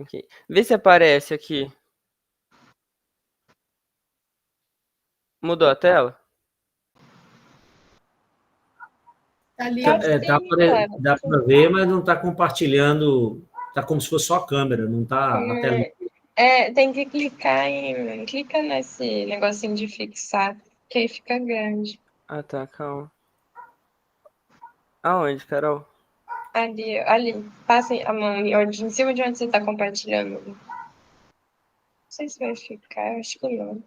Ok. Vê se aparece aqui. Mudou a tela? Tá ali. Tá ó. dá para ver, mas não está compartilhando. Está como se fosse só a câmera, não está a tela. Tem que clicar clica nesse negocinho de fixar, que aí fica grande. Ah, tá, calma. Aonde, Carol? Ali. Passa a mão em cima de onde você tá compartilhando. Não sei se vai ficar, acho que não.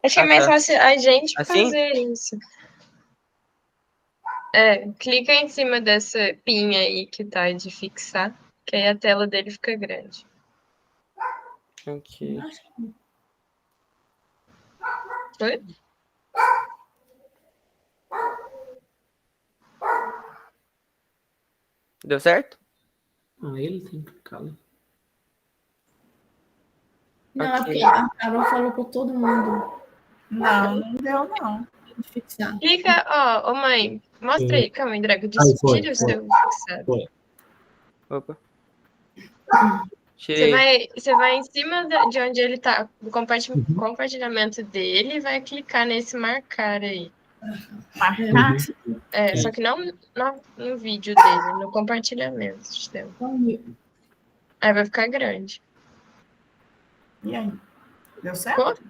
Acho que é mais fácil a gente fazer isso. Clica em cima dessa pinha aí que tá de fixar, que aí a tela dele fica grande. Ok. Foi? Deu certo? Ele tem que clicar ali. Não, é porque a Carol falou para todo mundo. Não deu, não. De fixar. Clica, ô mãe, mostra aí, calma aí, Drago, tira o seu fixado. Foi. Opa. Você vai em cima de onde ele tá, do compartilhamento dele, e vai clicar nesse marcar aí. Marcar? Só que não no vídeo dele, no compartilhamento. Aí vai ficar grande. E aí? Deu certo?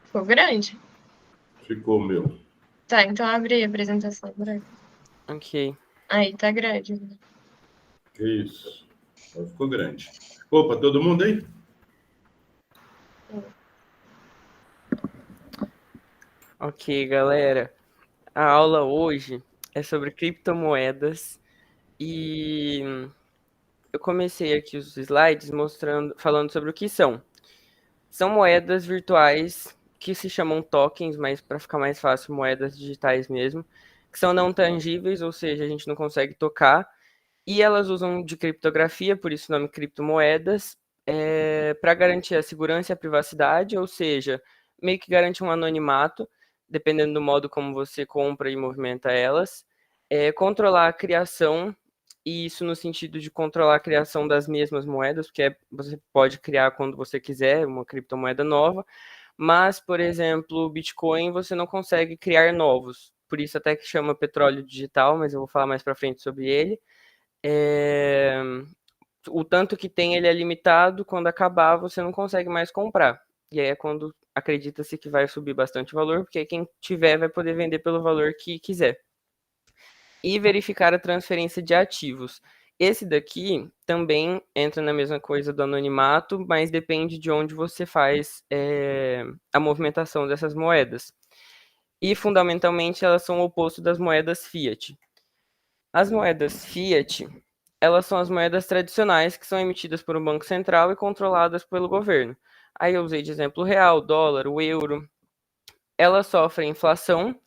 Ficou grande? Ficou, meu. Tá, então abre aí a apresentação, Drago. Ok. Aí, tá grande. Isso. Ficou grande. Opa, todo mundo aí? Ok, galera. A aula hoje é sobre criptomoedas e eu comecei aqui os slides falando sobre o que são. São moedas virtuais que se chamam tokens, mas para ficar mais fácil, moedas digitais mesmo, que são não tangíveis, ou seja, a gente não consegue tocar, e elas usam de criptografia, por isso o nome criptomoedas, para garantir a segurança e a privacidade, ou seja, meio que garante um anonimato, dependendo do modo como você compra e movimenta elas, controlar a criação, e isso no sentido de controlar a criação das mesmas moedas, porque você pode criar quando você quiser uma criptomoeda nova, mas, por exemplo, o Bitcoin você não consegue criar novos, por isso até que chama petróleo digital, mas eu vou falar mais para frente sobre ele. O tanto que tem ele é limitado, quando acabar você não consegue mais comprar. E aí é quando acredita-se que vai subir bastante o valor, porque quem tiver vai poder vender pelo valor que quiser. E verificar a transferência de ativos. Esse daqui também entra na mesma coisa do anonimato, mas depende de onde você faz a movimentação dessas moedas. E, fundamentalmente, elas são o oposto das moedas fiat. As moedas fiat, elas são as moedas tradicionais que são emitidas por um banco central e controladas pelo governo. Aí eu usei de exemplo o real, o dólar, o euro. Elas sofrem inflação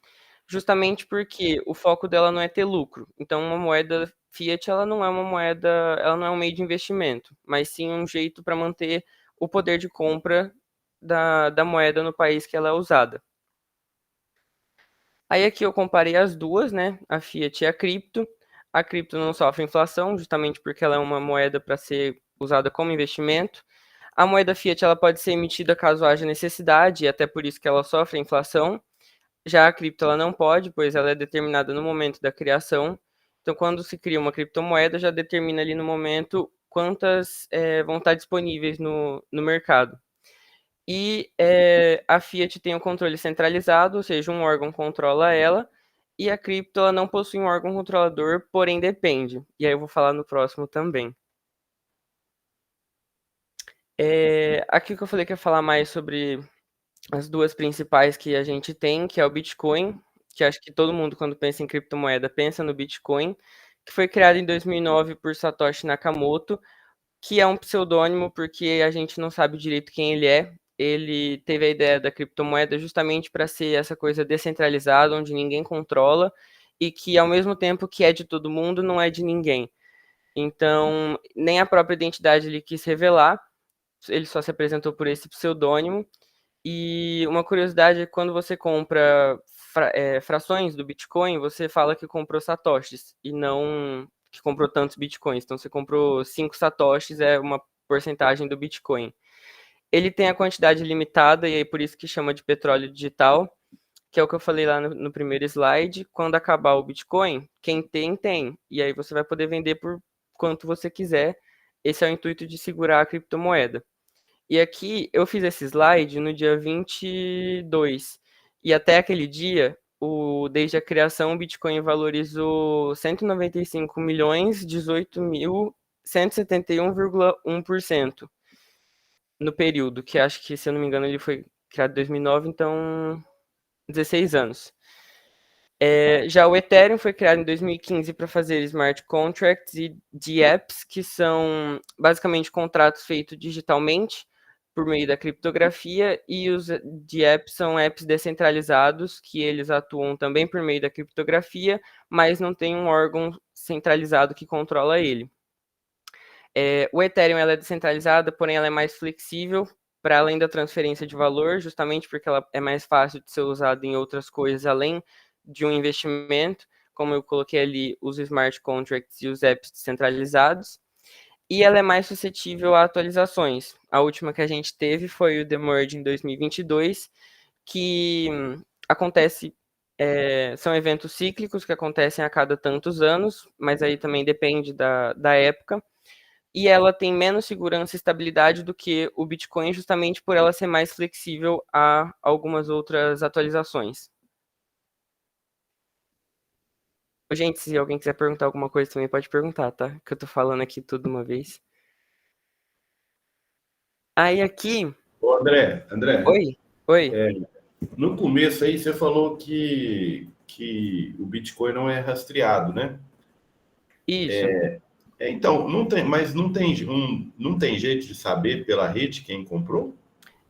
justamente porque o foco dela não é ter lucro. Então, uma moeda fiat, ela não é uma moeda, ela não é um meio de investimento, mas sim um jeito para manter o poder de compra da moeda no país que ela é usada. Aí aqui eu comparei as duas, né? A fiat e a cripto. A cripto não sofre inflação, justamente porque ela é uma moeda para ser usada como investimento. A moeda fiat ela pode ser emitida caso haja necessidade, e até por isso que ela sofre inflação. Já a cripto ela não pode, pois ela é determinada no momento da criação. Então, quando se cria uma criptomoeda, já determina ali no momento quantas vão estar disponíveis no mercado. E a Fiat tem um controle centralizado, ou seja, um órgão controla ela, e a cripto ela não possui um órgão controlador, porém depende. E aí eu vou falar no próximo também. Aqui que eu falei que ia falar mais sobre as duas principais que a gente tem, que é o Bitcoin, que acho que todo mundo, quando pensa em criptomoeda, pensa no Bitcoin, que foi criado em 2009 por Satoshi Nakamoto, que é um pseudônimo porque a gente não sabe direito quem ele é. Ele teve a ideia da criptomoeda justamente para ser essa coisa descentralizada, onde ninguém controla, e que ao mesmo tempo que é de todo mundo, não é de ninguém. Então, nem a própria identidade ele quis revelar, ele só se apresentou por esse pseudônimo. E uma curiosidade é que quando você compra frações do Bitcoin, você fala que comprou satoshis e não que comprou tantos Bitcoins. Então, você comprou 5 satoshis, é uma porcentagem do Bitcoin. Ele tem a quantidade limitada, e aí por isso que chama de petróleo digital, que é o que eu falei lá no primeiro slide. Quando acabar o Bitcoin, quem tem, tem. E aí você vai poder vender por quanto você quiser. Esse é o intuito de segurar a criptomoeda. E aqui eu fiz esse slide no dia 22. E até aquele dia, desde a criação, o Bitcoin valorizou 195 milhões, 18.171,1% no período, que acho que, se eu não me engano, ele foi criado em 2009, então 16 anos. Já o Ethereum foi criado em 2015 para fazer smart contracts e DApps, que são basicamente contratos feitos digitalmente por meio da criptografia, e os DApps são apps descentralizados, que eles atuam também por meio da criptografia, mas não tem um órgão centralizado que controla ele. O Ethereum ela é descentralizada, porém ela é mais flexível, para além da transferência de valor, justamente porque ela é mais fácil de ser usada em outras coisas, além de um investimento, como eu coloquei ali, os smart contracts e os apps descentralizados. E ela é mais suscetível a atualizações. A última que a gente teve foi o The Merge em 2022, que acontece, são eventos cíclicos que acontecem a cada tantos anos, mas aí também depende da época. E ela tem menos segurança e estabilidade do que o Bitcoin, justamente por ela ser mais flexível a algumas outras atualizações. Gente, se alguém quiser perguntar alguma coisa também pode perguntar, tá? Que eu tô falando aqui tudo de uma vez. Aí aqui... Ô, André. Oi. No começo aí você falou que o Bitcoin não é rastreado, né? Isso. Então, não tem jeito de saber pela rede quem comprou?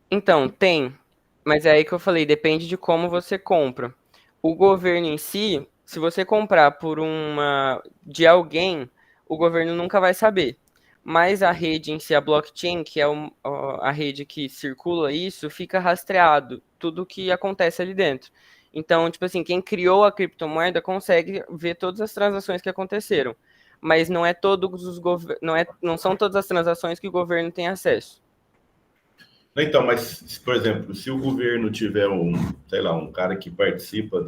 Então, tem. Mas é aí que eu falei, depende de como você compra. O governo em si, se você comprar de alguém, o governo nunca vai saber. Mas a rede em si, a blockchain, que é a rede que circula isso, fica rastreado tudo que acontece ali dentro. Então, tipo assim, quem criou a criptomoeda consegue ver todas as transações que aconteceram. Mas não é não são todas as transações que o governo tem acesso. Então, mas, por exemplo, se o governo tiver um cara que participa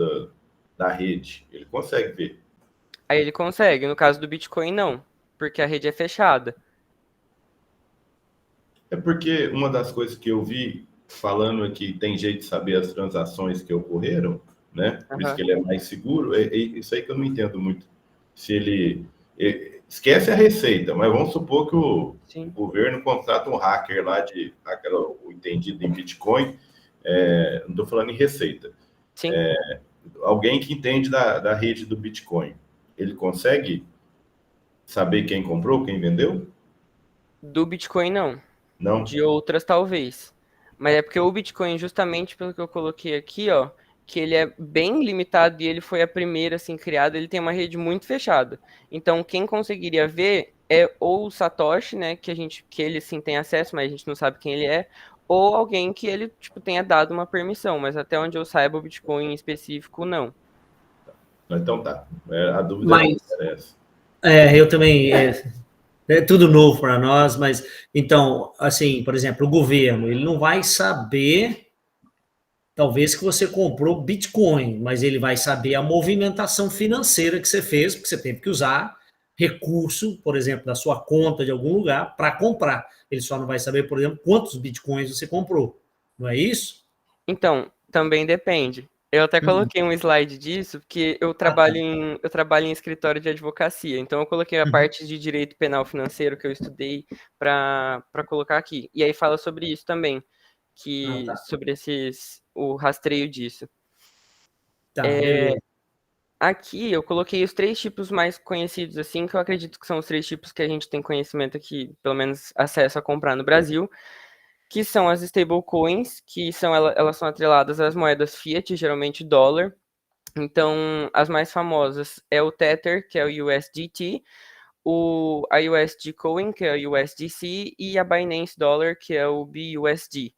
da rede, ele consegue ver. Aí ele consegue. No caso do Bitcoin, não, porque a rede é fechada. É porque uma das coisas que eu vi falando é que tem jeito de saber as transações que ocorreram, né? Por isso que ele é mais seguro. É isso aí que eu não entendo muito. Se ele esquece a receita, mas vamos supor que o governo contrata um hacker lá o entendido em Bitcoin. Não estou falando em receita. Sim. Alguém que entende da rede do Bitcoin, ele consegue saber quem comprou, quem vendeu? Do Bitcoin, não. Não. De outras, talvez. Mas é porque o Bitcoin, justamente pelo que eu coloquei aqui, ó, que ele é bem limitado e ele foi a primeira, assim, criada, ele tem uma rede muito fechada. Então, quem conseguiria ver é ou o Satoshi, né, que ele, sim, tem acesso, mas a gente não sabe quem ele é, ou alguém que ele, tipo, tenha dado uma permissão, mas até onde eu saiba, o Bitcoin em específico, não. Então tá. A dúvida é essa. Eu também... É tudo novo para nós, mas, então, assim, por exemplo, o governo, ele não vai saber, talvez, que você comprou Bitcoin, mas ele vai saber a movimentação financeira que você fez, porque você teve que usar recurso, por exemplo, da sua conta de algum lugar para comprar. Ele só não vai saber, por exemplo, quantos Bitcoins você comprou. Não é isso? Então, também depende. Eu até coloquei um slide disso, porque eu trabalho em escritório de advocacia. Então, eu coloquei a parte de direito penal financeiro que eu estudei para colocar aqui. E aí fala sobre isso também, sobre o rastreio disso. Tá, beleza. Aqui eu coloquei os 3 tipos mais conhecidos, assim, que eu acredito que são os 3 tipos que a gente tem conhecimento aqui, pelo menos acesso a comprar no Brasil, que são as stablecoins, que elas são atreladas às moedas fiat, geralmente dólar. Então, as mais famosas é o Tether, que é o USDT, a USD Coin, que é o USDC, e a Binance Dollar, que é o BUSD.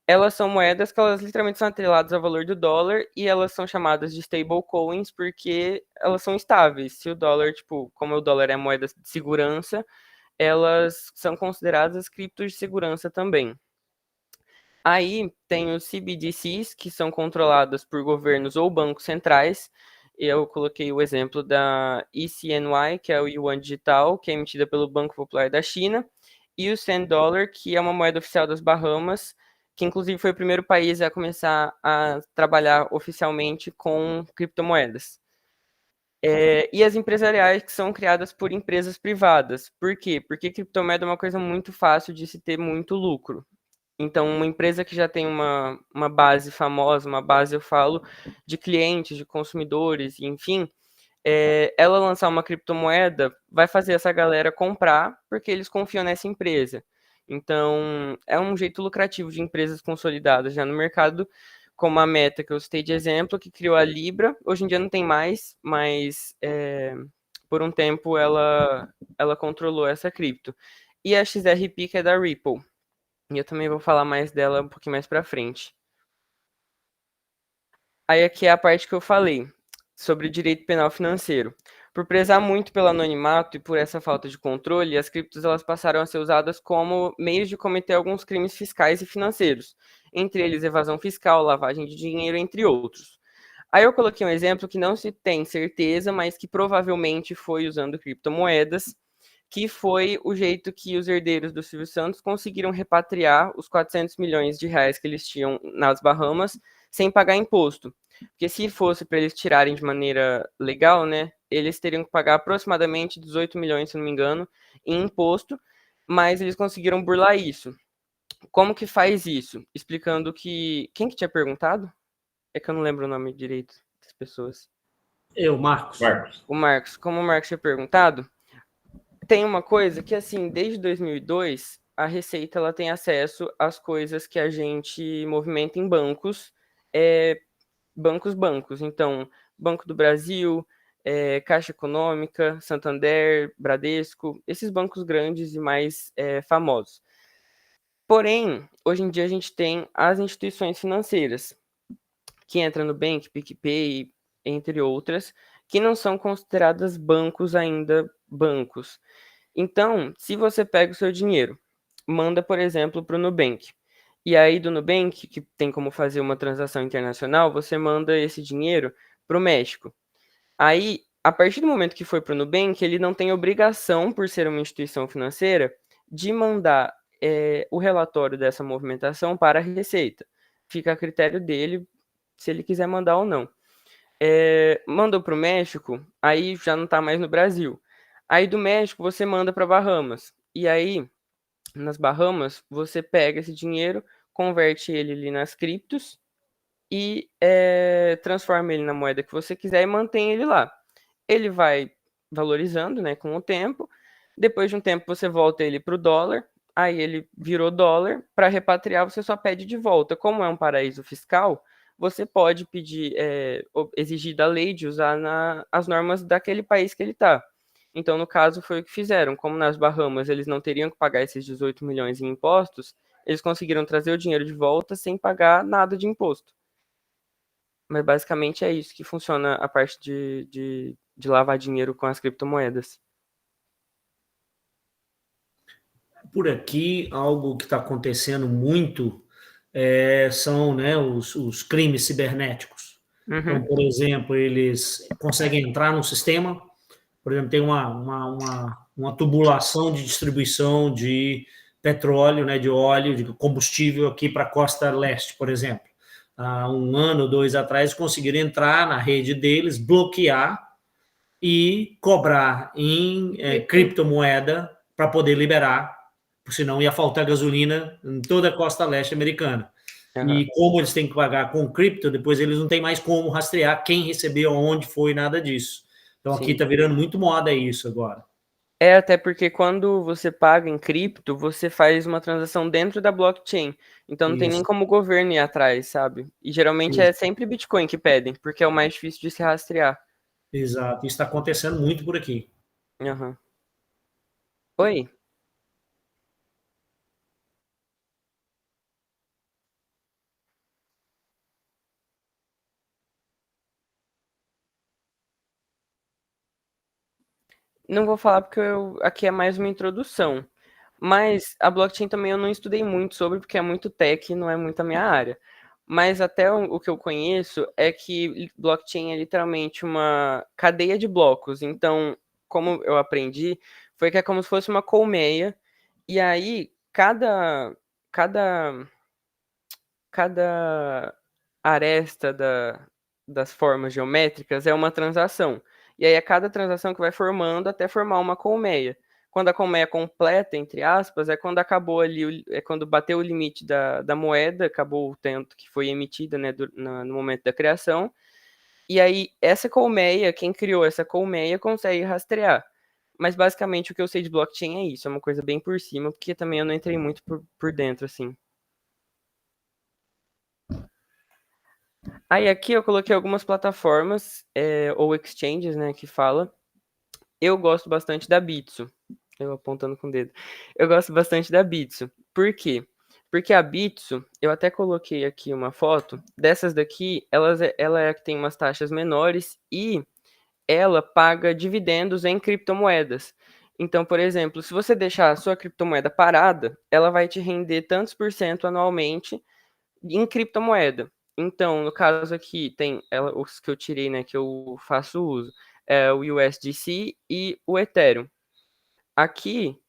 Elas são moedas que elas literalmente são atreladas ao valor do dólar e elas são chamadas de stablecoins porque elas são estáveis. Se o dólar, tipo, como o dólar é moeda de segurança, elas são consideradas criptos de segurança também. Aí tem os CBDCs, que são controladas por governos ou bancos centrais. Eu coloquei o exemplo da ECNY, que é o Yuan Digital, que é emitida pelo Banco Popular da China, e o Sand Dollar, que é uma moeda oficial das Bahamas, que inclusive foi o primeiro país a começar a trabalhar oficialmente com criptomoedas. E as empresariais, que são criadas por empresas privadas. Por quê? Porque criptomoeda é uma coisa muito fácil de se ter muito lucro. Então, uma empresa que já tem uma base famosa, uma base, eu falo, de clientes, de consumidores, enfim, ela lançar uma criptomoeda vai fazer essa galera comprar porque eles confiam nessa empresa. Então, é um jeito lucrativo de empresas consolidadas já no mercado, como a Meta, que eu citei de exemplo, que criou a Libra. Hoje em dia não tem mais, mas por um tempo ela controlou essa cripto. E a XRP, que é da Ripple. E eu também vou falar mais dela um pouquinho mais pra frente. Aí aqui é a parte que eu falei sobre o direito penal financeiro. Por prezar muito pelo anonimato e por essa falta de controle, as criptos elas passaram a ser usadas como meios de cometer alguns crimes fiscais e financeiros, entre eles evasão fiscal, lavagem de dinheiro, entre outros. Aí eu coloquei um exemplo que não se tem certeza, mas que provavelmente foi usando criptomoedas, que foi o jeito que os herdeiros do Silvio Santos conseguiram repatriar os 400 milhões de reais que eles tinham nas Bahamas sem pagar imposto. Porque se fosse para eles tirarem de maneira legal, né, eles teriam que pagar aproximadamente 18 milhões, se não me engano, em imposto, mas eles conseguiram burlar isso. Como que faz isso? Explicando que... Quem que tinha perguntado? É que eu não lembro o nome direito das pessoas. Marcos. O Marcos. Como o Marcos tinha perguntado, tem uma coisa que, assim, desde 2002, a Receita ela tem acesso às coisas que a gente movimenta em bancos, bancos. Então, Banco do Brasil, Caixa Econômica, Santander, Bradesco, esses bancos grandes e mais famosos. Porém, hoje em dia a gente tem as instituições financeiras, que entram no Nubank, PicPay, entre outras, que não são consideradas bancos ainda, bancos. Então, se você pega o seu dinheiro, manda, por exemplo, para o Nubank, e aí do Nubank, que tem como fazer uma transação internacional, você manda esse dinheiro para o México. Aí, a partir do momento que foi para o Nubank, ele não tem obrigação, por ser uma instituição financeira, de mandar o relatório dessa movimentação para a Receita. Fica a critério dele se ele quiser mandar ou não. Mandou para o México, aí já não está mais no Brasil. Aí do México você manda para Bahamas. E aí, nas Bahamas, você pega esse dinheiro, converte ele ali nas criptos e transforma ele na moeda que você quiser e mantém ele lá. Ele vai valorizando, né, com o tempo. Depois de um tempo você volta ele para o dólar, aí ele virou dólar. Para repatriar você só pede de volta. Como é um paraíso fiscal, você pode pedir, exigir da lei de usar as normas daquele país que ele está. Então, no caso, foi o que fizeram. Como nas Bahamas eles não teriam que pagar esses 18 milhões em impostos, eles conseguiram trazer o dinheiro de volta sem pagar nada de imposto. Mas basicamente é isso que funciona a parte de lavar dinheiro com as criptomoedas. Por aqui, algo que está acontecendo muito são, né, os crimes cibernéticos. Uhum. Então, por exemplo, eles conseguem entrar no sistema, por exemplo, tem uma tubulação de distribuição de petróleo, né, de óleo, de combustível aqui para a costa leste, por exemplo. Há um ano ou dois atrás, conseguiram entrar na rede deles, bloquear e cobrar em criptomoeda para poder liberar, porque senão ia faltar gasolina em toda a costa leste americana. Uhum. E como eles têm que pagar com cripto, depois eles não têm mais como rastrear quem recebeu, onde foi, nada disso. Então aqui está virando muito moda isso agora. Até porque quando você paga em cripto, você faz uma transação dentro da blockchain. Então não tem nem como o governo ir atrás, sabe? E geralmente é sempre Bitcoin que pedem, porque é o mais difícil de se rastrear. Exato, isso está acontecendo muito por aqui. Uhum. Oi? Não vou falar porque aqui é mais uma introdução. Mas a blockchain também eu não estudei muito sobre, porque é muito tech e não é muito a minha área. Mas até o que eu conheço é que blockchain é literalmente uma cadeia de blocos. Então, como eu aprendi, foi que é como se fosse uma colmeia. E aí, cada, cada aresta das formas geométricas é uma transação. E aí, a cada transação que vai formando até formar uma colmeia. Quando a colmeia completa, entre aspas, é quando acabou ali, é quando bateu o limite da moeda, acabou o tanto que foi emitida, né, no momento da criação. E aí, essa colmeia, quem criou essa colmeia consegue rastrear. Mas basicamente o que eu sei de blockchain é isso, é uma coisa bem por cima, porque também eu não entrei muito por dentro, assim. Aí aqui eu coloquei algumas plataformas, ou exchanges, né, que fala. Eu gosto bastante da Bitso. Eu apontando com o dedo. Eu gosto bastante da Bitso. Por quê? Porque a Bitso, eu até coloquei aqui uma foto. Dessas daqui, ela é a que tem umas taxas menores e ela paga dividendos em criptomoedas. Então, por exemplo, se você deixar a sua criptomoeda parada, ela vai te render tantos por cento anualmente em criptomoeda. Então, no caso aqui, tem os que eu tirei, né, que eu faço uso, é o USDC e o Ethereum. Aqui,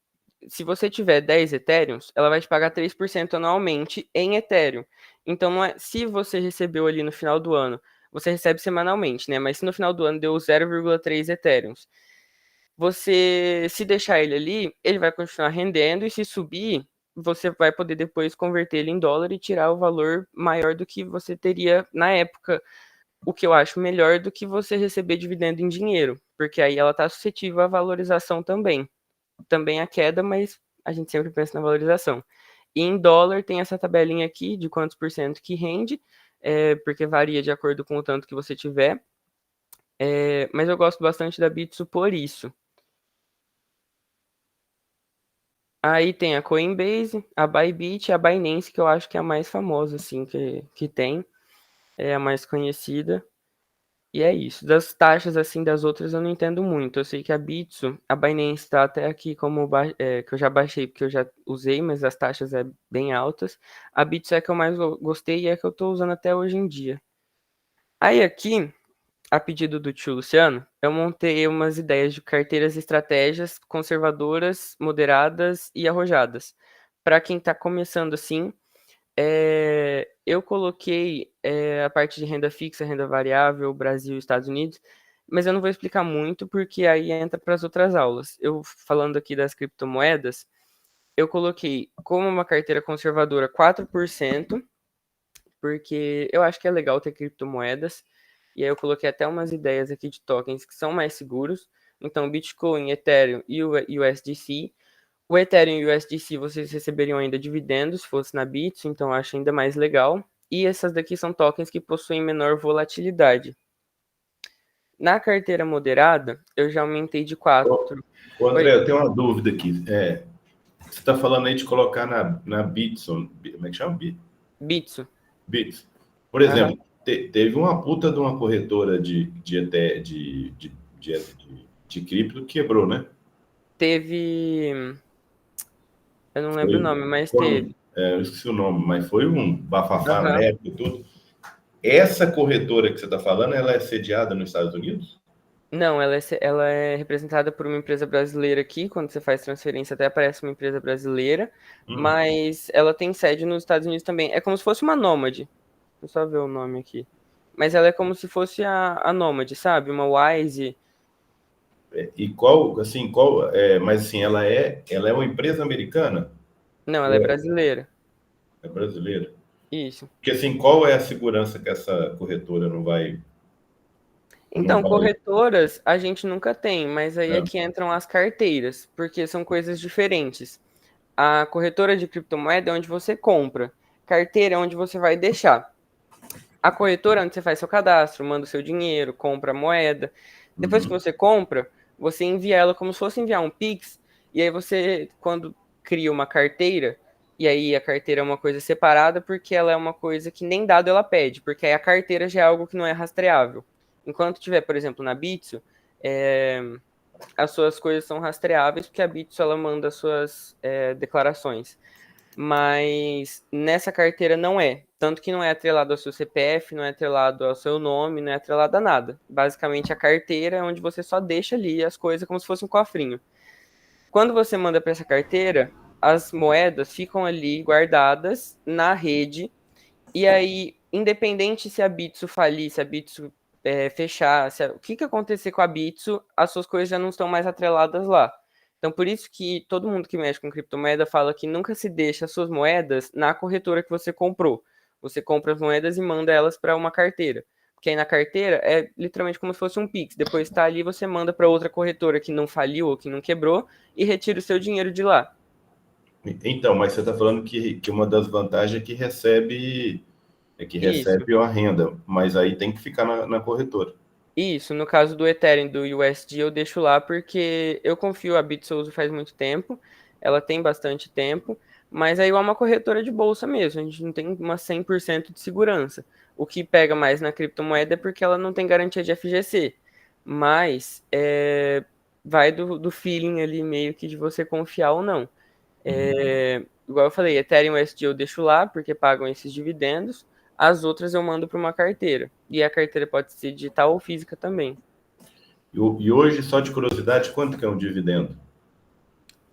se você tiver 10 Ethereums, ela vai te pagar 3% anualmente em Ethereum. Então, não é, se você recebeu ali no final do ano, você recebe semanalmente, né? Mas se no final do ano deu 0,3 Ethereums, você, se deixar ele ali, ele vai continuar rendendo e se subir, você vai poder depois converter ele em dólar e tirar o valor maior do que você teria na época, o que eu acho melhor do que você receber dividendo em dinheiro, porque aí ela está suscetível à valorização também. Também a queda, mas a gente sempre pensa na valorização. E em dólar tem essa tabelinha aqui de quantos por cento que rende, porque varia de acordo com o tanto que você tiver. Mas eu gosto bastante da Bitso por isso. Aí tem a Coinbase, a Bybit e a Binance, que eu acho que é a mais famosa, assim, que tem. É a mais conhecida. E é isso. Das taxas, assim, das outras eu não entendo muito. Eu sei que a Bitso, a Binance está até aqui como que eu já baixei, porque eu já usei, mas as taxas é bem altas. A Bitso é a que eu mais gostei e é a que eu estou usando até hoje em dia. Aí aqui, a pedido do tio Luciano, eu montei umas ideias de carteiras e estratégias conservadoras, moderadas e arrojadas. Para quem está começando assim, eu coloquei a parte de renda fixa, renda variável, Brasil e Estados Unidos, mas eu não vou explicar muito porque aí entra para as outras aulas. Eu falando aqui das criptomoedas, eu coloquei como uma carteira conservadora 4%, porque eu acho que é legal ter criptomoedas. E aí eu coloquei até umas ideias aqui de tokens que são mais seguros. Então, Bitcoin, Ethereum e o USDC. O Ethereum e o USDC vocês receberiam ainda dividendos se fosse na Bitso, então eu acho ainda mais legal. E essas daqui são tokens que possuem menor volatilidade. Na carteira moderada, eu já aumentei de 4. Ô André, eu tenho uma dúvida aqui. Você está falando aí de colocar na Bitson, como é que chama? Bitso. Bitso. Por exemplo, teve uma puta de uma corretora de cripto que quebrou, né? Teve. Eu não lembro o nome, mas teve. Eu esqueci o nome, mas foi um bafafá na época e tudo. Essa corretora que você está falando, ela é sediada nos Estados Unidos? Não, ela é representada por uma empresa brasileira aqui. Quando você faz transferência, até aparece uma empresa brasileira. Mas ela tem sede nos Estados Unidos também. É como se fosse uma Nômade. Deixa eu só ver o nome aqui. Mas ela é como se fosse a Nômade, sabe? Uma Wise. E mas assim, ela é uma empresa americana? Não, ela é brasileira. É brasileira? Isso. Porque assim, qual é a segurança que essa corretora não vai... Então, corretoras a gente nunca tem, mas aí é que entram as carteiras, porque são coisas diferentes. A corretora de criptomoeda é onde você compra, carteira é onde você vai deixar. A corretora é onde você faz seu cadastro, manda o seu dinheiro, compra a moeda. Depois que você compra, você envia ela como se fosse enviar um Pix, e aí você, quando cria uma carteira, e aí a carteira é uma coisa separada, porque ela é uma coisa que nem dado ela pede, porque aí a carteira já é algo que não é rastreável. Enquanto tiver, por exemplo, na Bitso, as suas coisas são rastreáveis, porque a Bitso ela manda as suas declarações. Mas nessa carteira não é. Tanto que não é atrelado ao seu CPF, não é atrelado ao seu nome, não é atrelado a nada. Basicamente, a carteira é onde você só deixa ali as coisas como se fosse um cofrinho. Quando você manda para essa carteira, as moedas ficam ali guardadas na rede, e aí, independente se a Bitso falir, se a Bitso fechar, o que acontecer com a Bitso, as suas coisas já não estão mais atreladas lá. Então, por isso que todo mundo que mexe com criptomoeda fala que nunca se deixa as suas moedas na corretora que você comprou. Você compra as moedas e manda elas para uma carteira. Porque aí na carteira é literalmente como se fosse um Pix. Depois está ali, você manda para outra corretora que não faliu ou que não quebrou e retira o seu dinheiro de lá. Então, mas você está falando que uma das vantagens é que recebe a renda, mas aí tem que ficar na corretora. Isso, no caso do Ethereum, do USD, eu deixo lá porque eu confio, a BitSouza faz muito tempo, ela tem bastante tempo, mas aí é uma corretora de bolsa mesmo, a gente não tem uma 100% de segurança. O que pega mais na criptomoeda é porque ela não tem garantia de FGC, mas vai do feeling ali meio que de você confiar ou não. Igual eu falei, Ethereum USD eu deixo lá porque pagam esses dividendos, as outras eu mando para uma carteira. E a carteira pode ser digital ou física também. E hoje, só de curiosidade, quanto que é um dividendo?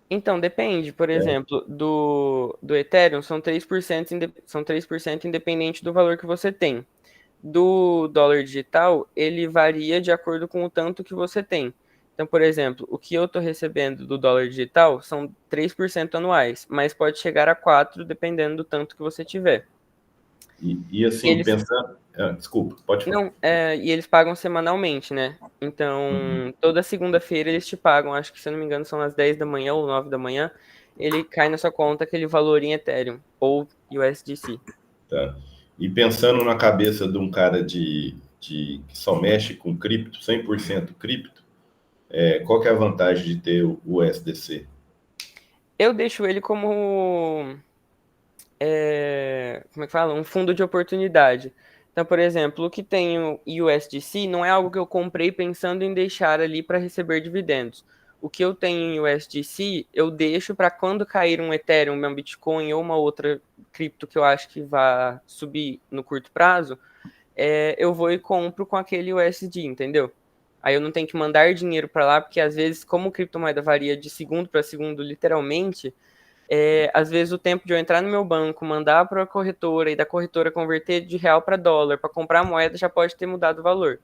Então, depende. Por exemplo, do Ethereum são 3%, são 3% independente do valor que você tem. Do dólar digital, ele varia de acordo com o tanto que você tem. Então, por exemplo, o que eu estou recebendo do dólar digital são 3% anuais, mas pode chegar a 4% dependendo do tanto que você tiver. E assim, eles... pensando... desculpa, pode falar. Não, e eles pagam semanalmente, né? Então, toda segunda-feira eles te pagam, acho que se eu não me engano são às 10 da manhã ou 9 da manhã, ele cai na sua conta aquele valor em Ethereum ou USDC. Tá. E pensando na cabeça de um cara que só mexe com cripto, 100% cripto, qual que é a vantagem de ter o USDC? Eu deixo ele como... como é que fala? Um fundo de oportunidade. Então, por exemplo, o que tem o USDC não é algo que eu comprei pensando em deixar ali para receber dividendos. O que eu tenho em USDC, eu deixo para quando cair um Ethereum, um Bitcoin ou uma outra cripto que eu acho que vai subir no curto prazo, eu vou e compro com aquele USD, entendeu? Aí eu não tenho que mandar dinheiro para lá, porque às vezes, como criptomoeda varia de segundo para segundo, literalmente, às vezes o tempo de eu entrar no meu banco, mandar para a corretora e da corretora converter de real para dólar para comprar moeda já pode ter mudado o valor.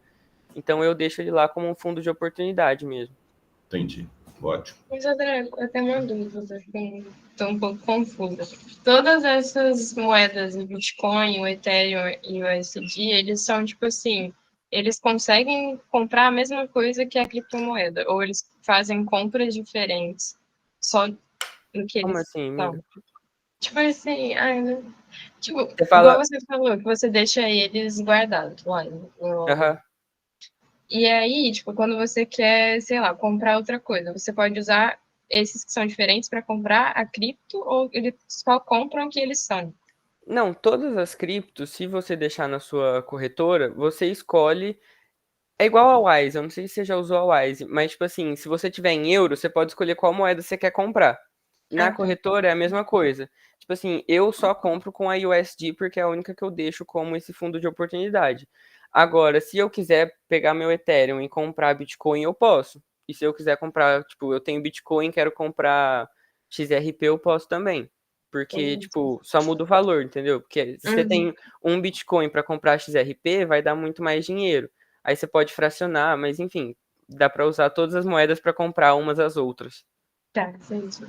Então eu deixo ele lá como um fundo de oportunidade mesmo. Entendi, ótimo. Mas, André, eu tenho uma dúvida, estou um pouco confusa. Todas essas moedas, o Bitcoin, o Ethereum e o USD, eles são tipo assim, eles conseguem comprar a mesma coisa que a criptomoeda, ou eles fazem compras diferentes só no que Como eles assim, são? amiga? Tipo assim, tipo, Você fala... igual você falou, que você deixa eles guardados lá. Aham. E aí, tipo, quando você quer, sei lá, comprar outra coisa, você pode usar esses que são diferentes para comprar a cripto ou eles só compram o que eles são? Não, todas as criptos, se você deixar na sua corretora, você escolhe. É igual a Wise, eu não sei se você já usou a Wise, mas tipo assim, se você tiver em euro, você pode escolher qual moeda você quer comprar. Na corretora é a mesma coisa. Tipo assim, eu só compro com a USD porque é a única que eu deixo como esse fundo de oportunidade. Agora, se eu quiser pegar meu Ethereum e comprar Bitcoin, eu posso. E se eu quiser comprar, tipo, eu tenho Bitcoin, quero comprar XRP, eu posso também. Porque, tipo, só muda o valor, entendeu? Porque se você tem um Bitcoin para comprar XRP, vai dar muito mais dinheiro. Aí você pode fracionar, mas enfim, dá para usar todas as moedas para comprar umas às outras. Tá, isso.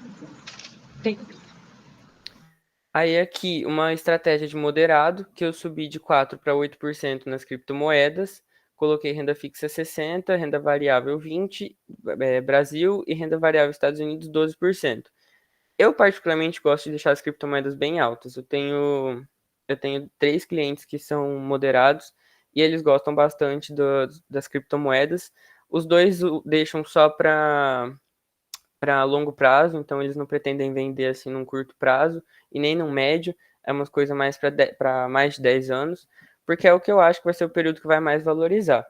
Aí aqui, uma estratégia de moderado, que eu subi de 4% para 8% nas criptomoedas, coloquei renda fixa 60%, renda variável 20%, Brasil, e renda variável Estados Unidos 12%. Eu particularmente gosto de deixar as criptomoedas bem altas. Eu tenho 3 clientes que são moderados e eles gostam bastante das criptomoedas. Os dois deixam só para longo prazo, então eles não pretendem vender assim num curto prazo e nem num médio, é umas coisas mais para mais de 10 anos, porque é o que eu acho que vai ser o período que vai mais valorizar.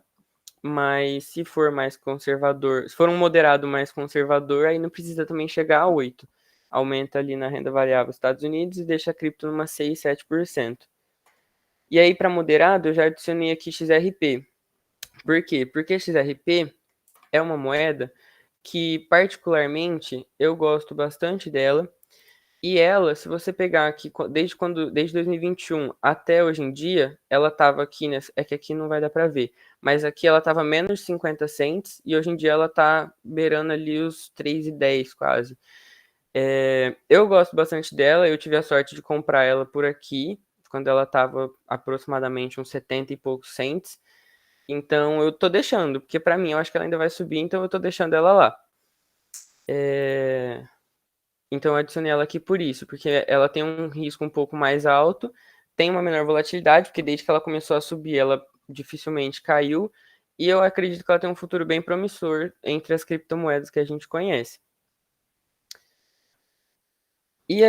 mas se for mais conservador, se for um moderado mais conservador, aí não precisa também chegar a 8%. Aumenta ali na renda variável dos Estados Unidos e deixa a cripto numa 6, 7%. E aí, para moderado, eu já adicionei aqui XRP. Por quê? Porque XRP é uma moeda que, particularmente, eu gosto bastante dela. E ela, se você pegar aqui, desde 2021 até hoje em dia, ela estava aqui, é que aqui não vai dar para ver, mas aqui ela estava menos de 50 cents e hoje em dia ela está beirando ali os 3,10 quase. Eu gosto bastante dela, eu tive a sorte de comprar ela por aqui, quando ela estava aproximadamente uns 70 e poucos cents. Então eu tô deixando, porque para mim eu acho que ela ainda vai subir, então eu tô deixando ela lá. Então eu adicionei ela aqui por isso, porque ela tem um risco um pouco mais alto, tem uma menor volatilidade, porque desde que ela começou a subir, ela dificilmente caiu, e eu acredito que ela tem um futuro bem promissor entre as criptomoedas que a gente conhece. E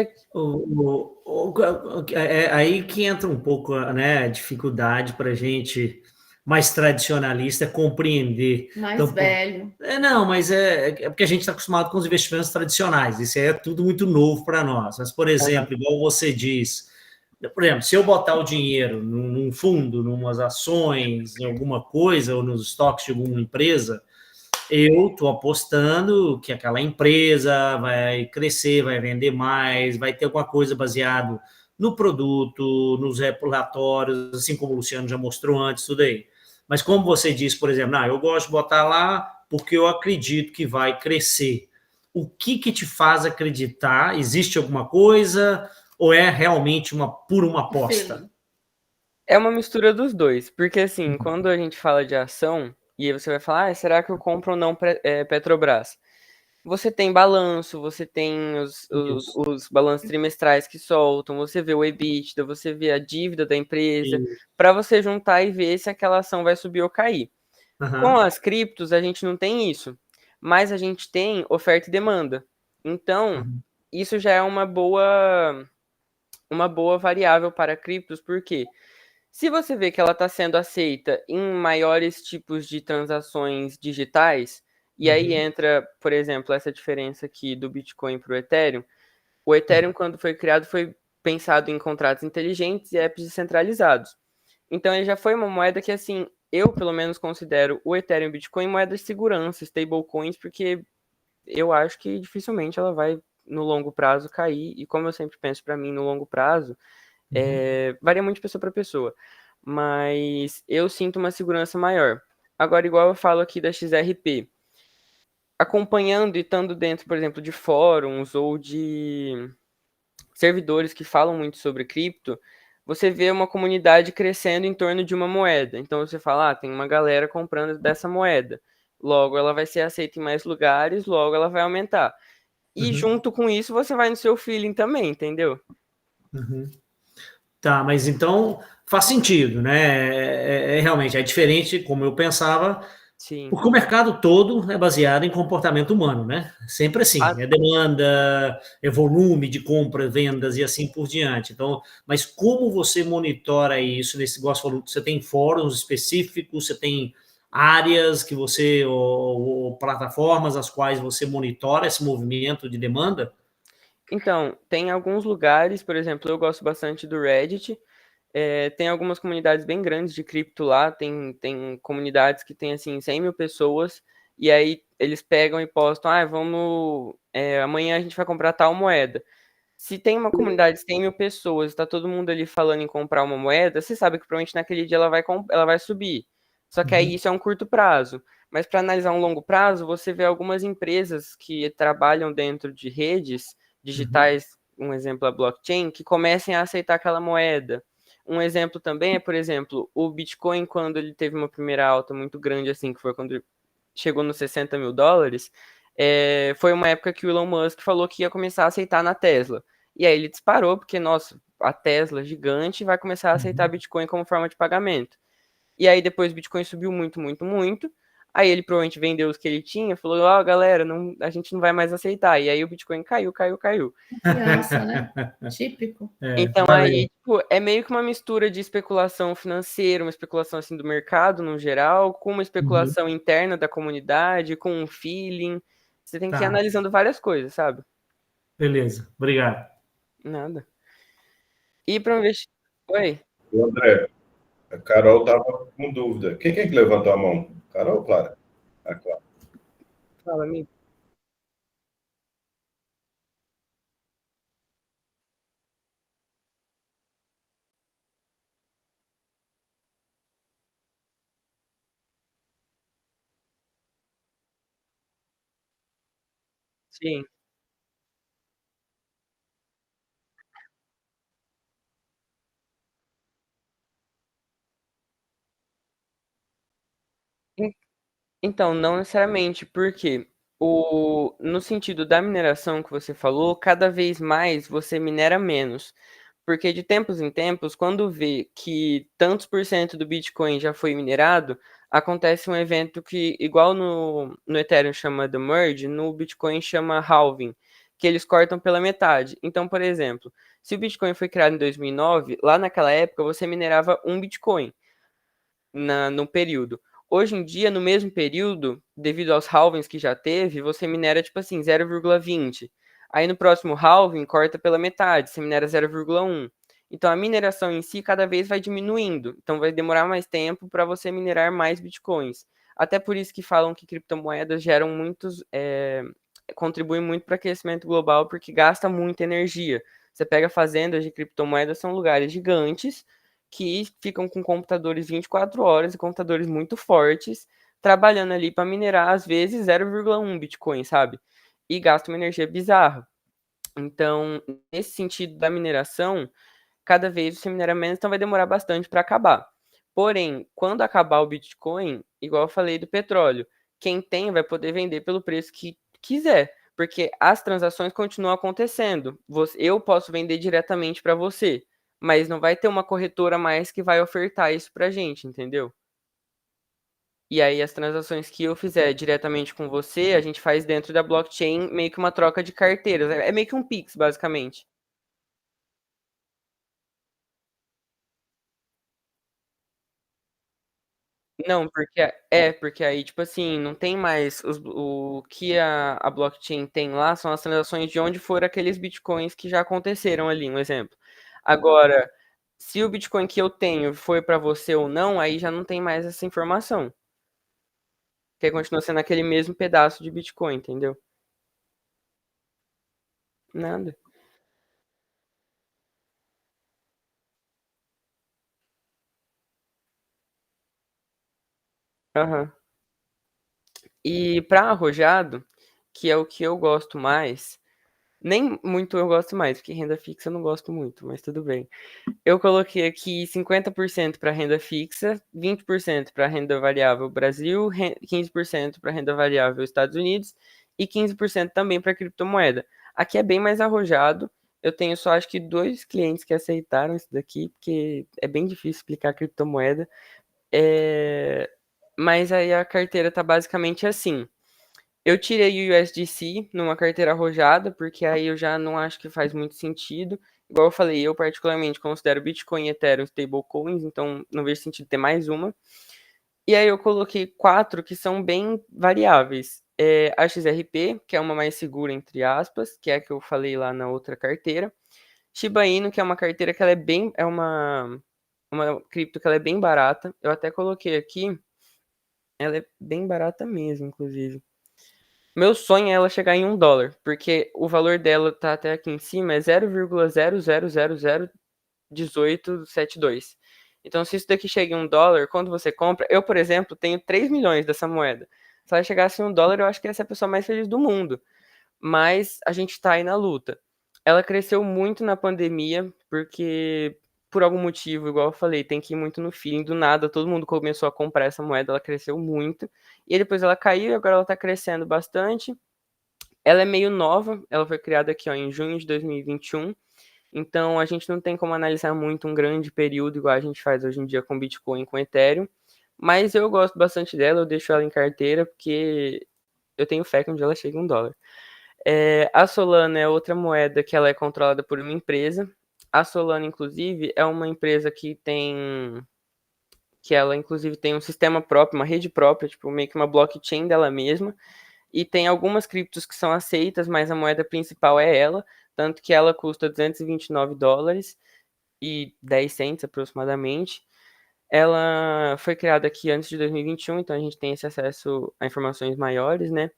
aí que entra um pouco, né, a dificuldade para a gente mais tradicionalista compreender. Mais então, velho. Não, mas é porque a gente está acostumado com os investimentos tradicionais, isso aí é tudo muito novo para nós. Mas, por exemplo, igual você diz, por exemplo, se eu botar o dinheiro num fundo, numas ações, em alguma coisa, ou nos estoques de alguma empresa, eu estou apostando que aquela empresa vai crescer, vai vender mais, vai ter alguma coisa baseado no produto, nos relatórios, assim como o Luciano já mostrou antes, tudo aí. Mas como você disse, por exemplo, eu gosto de botar lá porque eu acredito que vai crescer. O que te faz acreditar? Existe alguma coisa ou é realmente uma aposta? É uma mistura dos dois, porque assim, quando a gente fala de ação, e aí você vai falar, será que eu compro ou não Petrobras? Você tem balanço, você tem os balanços trimestrais que soltam, você vê o EBITDA, você vê a dívida da empresa, para você juntar e ver se aquela ação vai subir ou cair. Com as criptos, a gente não tem isso, mas a gente tem oferta e demanda. Então, isso já é uma boa variável para criptos, porque se você vê que ela está sendo aceita em maiores tipos de transações digitais, e aí entra, por exemplo, essa diferença aqui do Bitcoin para o Ethereum. O Ethereum, quando foi criado, foi pensado em contratos inteligentes e apps descentralizados. Então, ele já foi uma moeda que, assim, eu, pelo menos, considero o Ethereum e o Bitcoin moedas de segurança, stablecoins, porque eu acho que dificilmente ela vai, no longo prazo, cair. E como eu sempre penso, para mim, no longo prazo, varia muito de pessoa para pessoa, mas eu sinto uma segurança maior. Agora, igual eu falo aqui da XRP, acompanhando e estando dentro, por exemplo, de fóruns ou de servidores que falam muito sobre cripto, você vê uma comunidade crescendo em torno de uma moeda. Então você fala, tem uma galera comprando dessa moeda. Logo, ela vai ser aceita em mais lugares, logo ela vai aumentar. E junto com isso, você vai no seu feeling também, entendeu? Tá, mas então faz sentido, né? Realmente é diferente, como eu pensava, Sim. porque o mercado todo é baseado em comportamento humano, né? Sempre assim, é demanda, é volume de compra, vendas e assim por diante. Então, mas como você monitora isso nesse negócio? Você tem fóruns específicos, você tem áreas que você, ou plataformas as quais você monitora esse movimento de demanda? Então, tem alguns lugares, por exemplo, eu gosto bastante do Reddit, tem algumas comunidades bem grandes de cripto lá, tem comunidades que tem, assim, 100 mil pessoas, e aí eles pegam e postam, amanhã a gente vai comprar tal moeda. Se tem uma comunidade de 100 mil pessoas, está todo mundo ali falando em comprar uma moeda, você sabe que provavelmente naquele dia ela vai subir. Só que aí isso é um curto prazo. Mas para analisar um longo prazo, você vê algumas empresas que trabalham dentro de redes digitais, um exemplo é a blockchain, que comecem a aceitar aquela moeda. Um exemplo também é, por exemplo, o Bitcoin, quando ele teve uma primeira alta muito grande, assim, que foi quando chegou nos 60 mil dólares, foi uma época que o Elon Musk falou que ia começar a aceitar na Tesla. E aí ele disparou, porque, nossa, a Tesla gigante vai começar a aceitar Bitcoin como forma de pagamento. E aí depois o Bitcoin subiu muito, muito, muito. Aí ele provavelmente vendeu os que ele tinha, falou, ó, galera, a gente não vai mais aceitar. E aí o Bitcoin caiu. Confiança, né? Típico. Então valeu. aí, tipo, é meio que uma mistura de especulação financeira, uma especulação assim do mercado no geral, com uma especulação interna da comunidade, com um feeling. Você tem que ir analisando várias coisas, sabe? Beleza, obrigado. Nada. E para investir. Oi? André, a Carol estava com dúvida. Quem é que levantou a mão? Carol ou Clara? A Clara. Fala, amigo. Sim. Então, não necessariamente, porque no sentido da mineração que você falou, cada vez mais você minera menos. Porque de tempos em tempos, quando vê que tantos por cento do Bitcoin já foi minerado, acontece um evento que, igual no Ethereum chama The Merge, no Bitcoin chama Halving, que eles cortam pela metade. Então, por exemplo, se o Bitcoin foi criado em 2009, lá naquela época você minerava um Bitcoin no período. Hoje em dia, no mesmo período, devido aos halvings que já teve, você minera tipo assim 0,20. Aí no próximo halving corta pela metade, você minera 0,1. Então a mineração em si cada vez vai diminuindo. Então vai demorar mais tempo para você minerar mais bitcoins. Até por isso que falam que criptomoedas geram contribuem muito para o aquecimento global porque gasta muita energia. Você pega fazendas de criptomoedas, são lugares gigantes que ficam com computadores 24 horas e computadores muito fortes, trabalhando ali para minerar, às vezes, 0,1 Bitcoin, sabe? E gasta uma energia bizarra. Então, nesse sentido da mineração, cada vez você minera menos, então vai demorar bastante para acabar. Porém, quando acabar o Bitcoin, igual eu falei do petróleo, quem tem vai poder vender pelo preço que quiser, porque as transações continuam acontecendo. Eu posso vender diretamente para você, mas não vai ter uma corretora mais que vai ofertar isso pra gente, entendeu? E aí as transações que eu fizer diretamente com você, a gente faz dentro da blockchain meio que uma troca de carteiras. É meio que um Pix, basicamente. Não, porque aí, tipo assim, não tem mais o que a blockchain tem lá são as transações de onde foram aqueles bitcoins que já aconteceram ali, um exemplo. Agora, se o bitcoin que eu tenho foi para você ou não, aí já não tem mais essa informação. Porque continua sendo aquele mesmo pedaço de bitcoin, entendeu? Nada. Aham. E para arrojado, que é o que eu gosto mais, nem muito eu gosto mais, porque renda fixa eu não gosto muito, mas tudo bem. Eu coloquei aqui 50% para renda fixa, 20% para renda variável Brasil, 15% para renda variável Estados Unidos e 15% também para criptomoeda. Aqui é bem mais arrojado. Eu tenho só acho que 2 clientes que aceitaram isso daqui, porque é bem difícil explicar criptomoeda. Mas aí a carteira tá basicamente assim. Eu tirei o USDC numa carteira arrojada, porque aí eu já não acho que faz muito sentido. Igual eu falei, eu particularmente considero Bitcoin e Ethereum stablecoins, então não vejo sentido ter mais uma. E aí eu coloquei 4 que são bem variáveis. A XRP, que é uma mais segura, entre aspas, que é a que eu falei lá na outra carteira. Shiba Inu, que é uma carteira que ela é bem. É uma cripto que ela é bem barata. Eu até coloquei aqui. Ela é bem barata mesmo, inclusive. Meu sonho é ela chegar em $1, porque o valor dela tá até aqui em cima, é 0,00001872. Então, se isso daqui chega em $1, quando você compra, eu, por exemplo, tenho 3 milhões dessa moeda. Se ela chegasse em $1, eu acho que ia ser a pessoa mais feliz do mundo. Mas a gente tá aí na luta. Ela cresceu muito na pandemia, porque por algum motivo, igual eu falei, tem que ir muito no feeling. Do nada, todo mundo começou a comprar essa moeda, ela cresceu muito. E depois ela caiu e agora ela tá crescendo bastante. Ela é meio nova, ela foi criada aqui ó, em junho de 2021. Então a gente não tem como analisar muito um grande período igual a gente faz hoje em dia com Bitcoin e com Ethereum. Mas eu gosto bastante dela, eu deixo ela em carteira, porque eu tenho fé que um dia ela chegue a $1. A Solana é outra moeda que ela é controlada por uma empresa. A Solana, inclusive, é uma empresa que ela, inclusive, tem um sistema próprio, uma rede própria, tipo, meio que uma blockchain dela mesma. E tem algumas criptos que são aceitas, mas a moeda principal é ela, tanto que ela custa $229 e 10 cents aproximadamente. Ela foi criada aqui antes de 2021, então a gente tem esse acesso a informações maiores, né?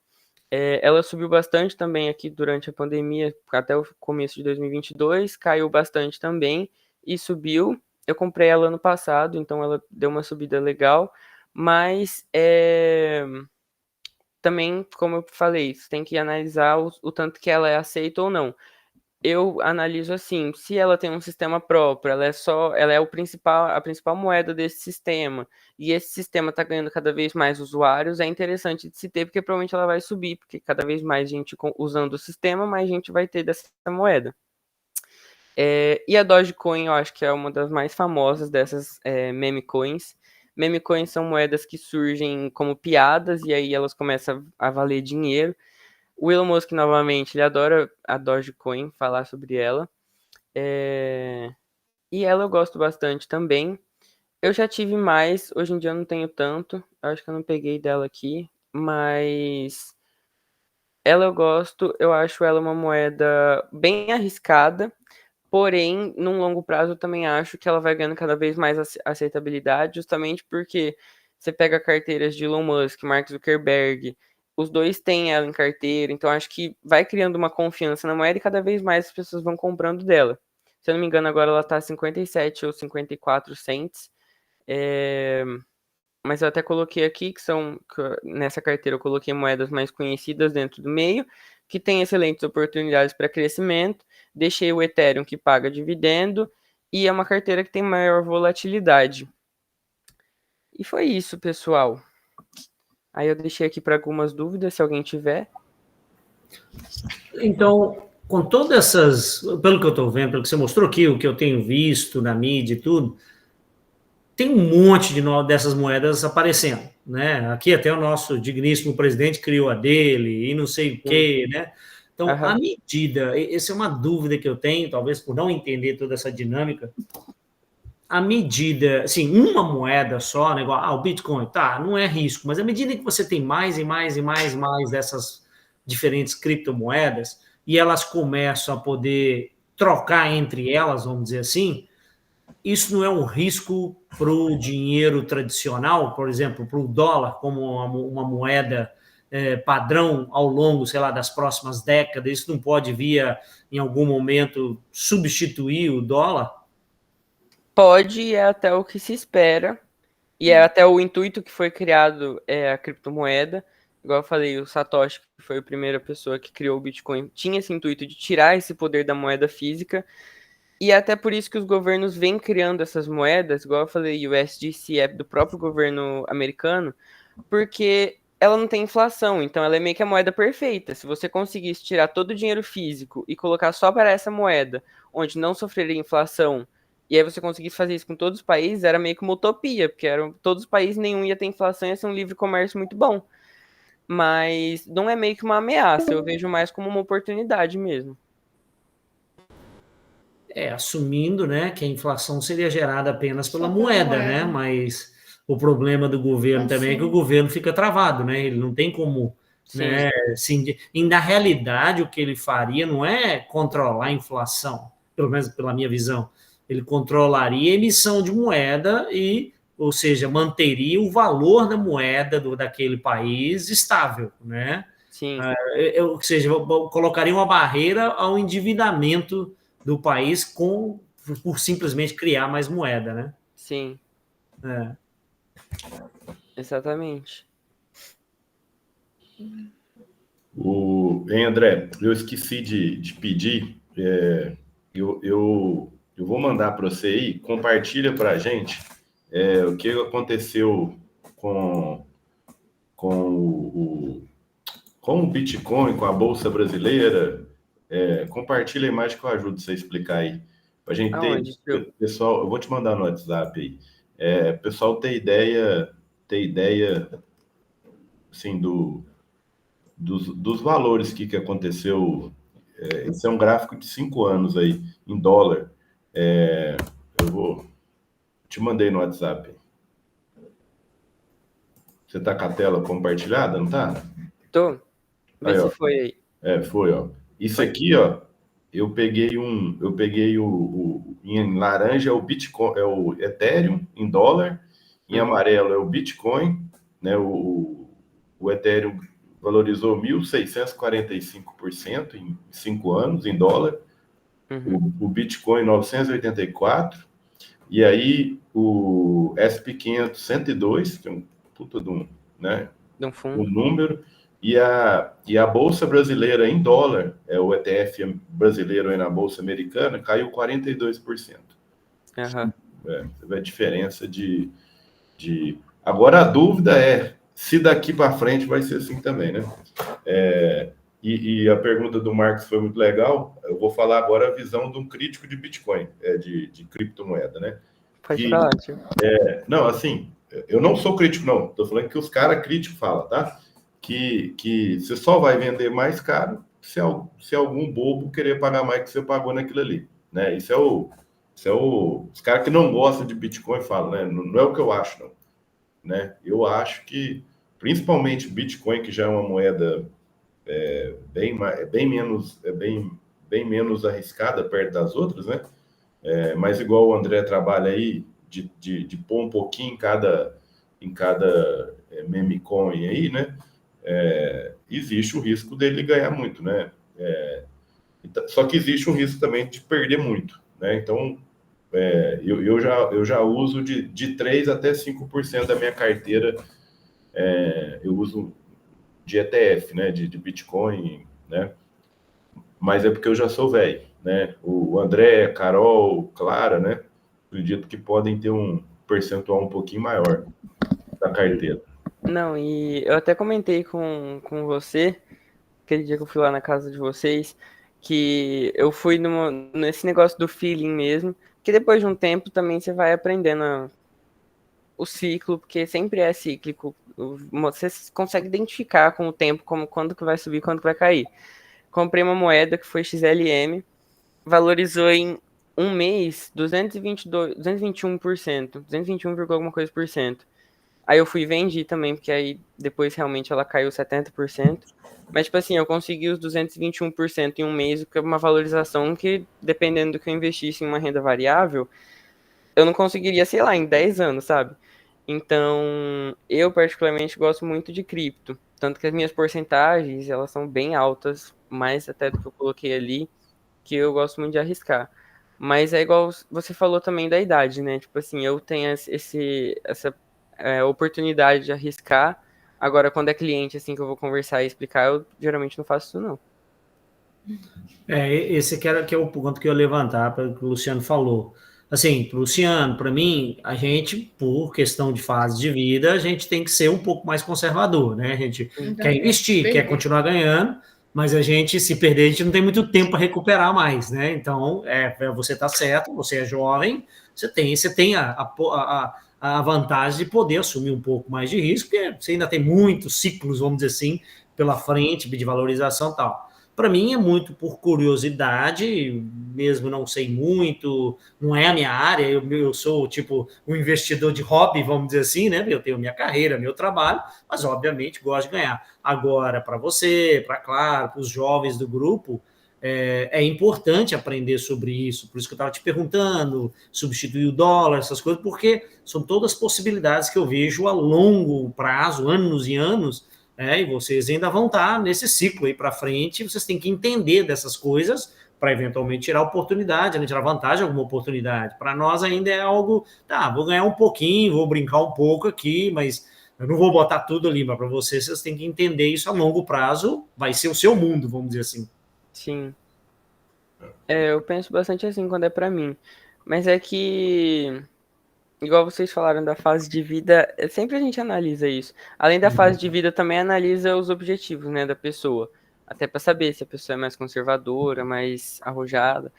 Ela subiu bastante também aqui durante a pandemia, até o começo de 2022, caiu bastante também e subiu. Eu comprei ela ano passado, então ela deu uma subida legal, mas também, como eu falei, você tem que analisar o tanto que ela é aceita ou não. Eu analiso assim, se ela tem um sistema próprio, ela é a principal moeda desse sistema, e esse sistema está ganhando cada vez mais usuários, é interessante de se ter, porque provavelmente ela vai subir, porque cada vez mais gente usando o sistema, mais gente vai ter dessa moeda. E a Dogecoin, eu acho que é uma das mais famosas dessas meme coins. Meme coins são moedas que surgem como piadas, e aí elas começam a valer dinheiro. O Elon Musk, novamente, ele adora a Dogecoin, falar sobre ela. E ela eu gosto bastante também. Eu já tive mais, hoje em dia eu não tenho tanto. Acho que eu não peguei dela aqui, mas ela eu gosto. Eu acho ela uma moeda bem arriscada, porém, num longo prazo, eu também acho que ela vai ganhando cada vez mais aceitabilidade, justamente porque você pega carteiras de Elon Musk, Mark Zuckerberg, os dois têm ela em carteira, então acho que vai criando uma confiança na moeda e cada vez mais as pessoas vão comprando dela. Se eu não me engano, agora ela tá 57 ou 54 cents. Mas eu até coloquei aqui nessa carteira eu coloquei moedas mais conhecidas dentro do meio, que tem excelentes oportunidades para crescimento. Deixei o Ethereum, que paga dividendo, e é uma carteira que tem maior volatilidade. E foi isso, pessoal. Aí eu deixei aqui para algumas dúvidas, se alguém tiver. Então, com todas essas, pelo que eu estou vendo, pelo que você mostrou aqui, o que eu tenho visto na mídia e tudo, tem um monte dessas moedas aparecendo, né? Aqui até o nosso digníssimo presidente criou a dele e não sei o quê, né? Então, à medida, essa é uma dúvida que eu tenho, talvez por não entender toda essa dinâmica, à medida, assim, uma moeda só, né, igual o Bitcoin, tá, não é risco, mas à medida que você tem mais e mais e mais e mais dessas diferentes criptomoedas e elas começam a poder trocar entre elas, vamos dizer assim, isso não é um risco para o dinheiro tradicional, por exemplo, para o dólar como uma moeda padrão ao longo, sei lá, das próximas décadas? Isso não pode vir em algum momento substituir o dólar? Pode, é até o que se espera, e é até o intuito que foi criado a criptomoeda. Igual eu falei, o Satoshi, que foi a primeira pessoa que criou o Bitcoin, tinha esse intuito de tirar esse poder da moeda física. E é até por isso que os governos vêm criando essas moedas, igual eu falei, o USDC é do próprio governo americano, porque ela não tem inflação, então ela é meio que a moeda perfeita. Se você conseguisse tirar todo o dinheiro físico e colocar só para essa moeda, onde não sofreria inflação, e aí você conseguisse fazer isso com todos os países, era meio que uma utopia, porque eram todos os países, nenhum ia ter inflação, ia ser um livre comércio muito bom. Mas não é meio que uma ameaça, eu vejo mais como uma oportunidade mesmo. Assumindo, né, que a inflação seria gerada apenas pela moeda, né? Mas o problema do governo também é que o governo fica travado, né? Ele não tem como, né? Assim, e na realidade, o que ele faria não é controlar a inflação, pelo menos pela minha visão. Ele controlaria a emissão de moeda ou seja, manteria o valor da moeda daquele país estável, né? Sim. Ou seja, colocaria uma barreira ao endividamento do país por simplesmente criar mais moeda, né? Sim. Exatamente. Hein, André, eu esqueci de pedir. Eu vou mandar para você aí, compartilha para a gente o que aconteceu com o Bitcoin, com a Bolsa Brasileira. Compartilha a imagem que eu ajudo você a explicar aí. Para a gente ter, pessoal, eu vou te mandar no WhatsApp aí. O pessoal ter ideia ter ideia, assim, dos valores que aconteceu. Esse é um gráfico de 5 anos aí, em dólar. Te mandei no WhatsApp. Você tá com a tela compartilhada, não tá? Tô. Vê Aí, se ó. foi aí. Foi, ó. Isso aqui, ó, eu peguei em laranja é o Bitcoin, é o Ethereum em dólar, em amarelo é o Bitcoin, né? O Ethereum valorizou 1.645% em 5 anos em dólar, o Bitcoin 984, e aí o SP500 102, que é um puta de um, né? De um fundo. Um número, e a Bolsa Brasileira em dólar, o ETF brasileiro aí na Bolsa Americana, caiu 42%. Uhum. Você vê a diferença de... Agora a dúvida é se daqui para frente vai ser assim também, né? E a pergunta do Marcos foi muito legal. Eu vou falar agora a visão de um crítico de Bitcoin, de criptomoeda, né? Pode falar, tio. Não, assim, eu não sou crítico, não. Estou falando que os caras críticos falam, tá? Que você só vai vender mais caro se algum bobo querer pagar mais que você pagou naquilo ali, né? Isso é os caras que não gostam de Bitcoin falam, né? Não é o que eu acho, não, né? Eu acho que, principalmente Bitcoin, que já é uma moeda bem menos arriscada perto das outras, né? Mas igual o André trabalha aí, de pôr um pouquinho em cada meme coin aí, né? Existe o risco dele ganhar muito, né? Só que existe o risco também de perder muito, né? Então, eu já uso de 3 até 5% da minha carteira, eu uso de ETF, né? De Bitcoin, né? Mas é porque eu já sou velho, né? O André, a Carol, Clara, né? Acredito que podem ter um percentual um pouquinho maior da carteira. Não, e eu até comentei com você, aquele dia que eu fui lá na casa de vocês, que eu fui nesse negócio do feeling mesmo, que depois de um tempo também você vai aprendendo o ciclo, porque sempre é cíclico. Você consegue identificar com o tempo quando que vai subir, quando que vai cair. Comprei uma moeda que foi XLM, valorizou em um mês 221%, 221, alguma coisa por cento. Aí eu fui e vendi também, porque aí depois realmente ela caiu 70%. Mas, tipo assim, eu consegui os 221% em um mês, que é uma valorização que, dependendo do que eu investisse em uma renda variável, eu não conseguiria, sei lá, em 10 anos, sabe? Então, eu particularmente gosto muito de cripto. Tanto que as minhas porcentagens, elas são bem altas, mais até do que eu coloquei ali, que eu gosto muito de arriscar. Mas é igual você falou também da idade, né? Tipo assim, eu tenho essa oportunidade de arriscar. Agora, quando é cliente, assim, que eu vou conversar e explicar, eu geralmente não faço isso, não. Esse que é o ponto que eu ia levantar para o que o Luciano falou. Assim, Luciano, para mim, a gente, por questão de fase de vida, a gente tem que ser um pouco mais conservador, né? A gente quer investir, quer continuar ganhando, mas a gente, se perder, a gente não tem muito tempo para recuperar mais, né? Então, você está certo, você é jovem, você tem a vantagem de poder assumir um pouco mais de risco, porque você ainda tem muitos ciclos, vamos dizer assim, pela frente, de valorização e tal. Para mim é muito por curiosidade, mesmo não sei muito, não é a minha área, eu sou tipo um investidor de hobby, vamos dizer assim, né? Eu tenho minha carreira, meu trabalho, mas obviamente gosto de ganhar. Agora, para você, para Clara, para os jovens do grupo, é importante aprender sobre isso. Por isso que eu estava te perguntando, substituir o dólar, essas coisas, porque são todas possibilidades que eu vejo a longo prazo, anos e anos, e vocês ainda vão estar nesse ciclo aí para frente, vocês têm que entender dessas coisas para eventualmente tirar oportunidade, né, tirar vantagem de alguma oportunidade. Para nós ainda é algo, vou ganhar um pouquinho, vou brincar um pouco aqui, mas eu não vou botar tudo ali, mas para vocês têm que entender isso a longo prazo, vai ser o seu mundo, vamos dizer assim. Sim. Eu penso bastante assim quando é para mim. Mas é que, igual vocês falaram da fase de vida, sempre a gente analisa isso. Além da fase de vida, também analisa os objetivos, né, da pessoa. Até para saber se a pessoa é mais conservadora, mais arrojada.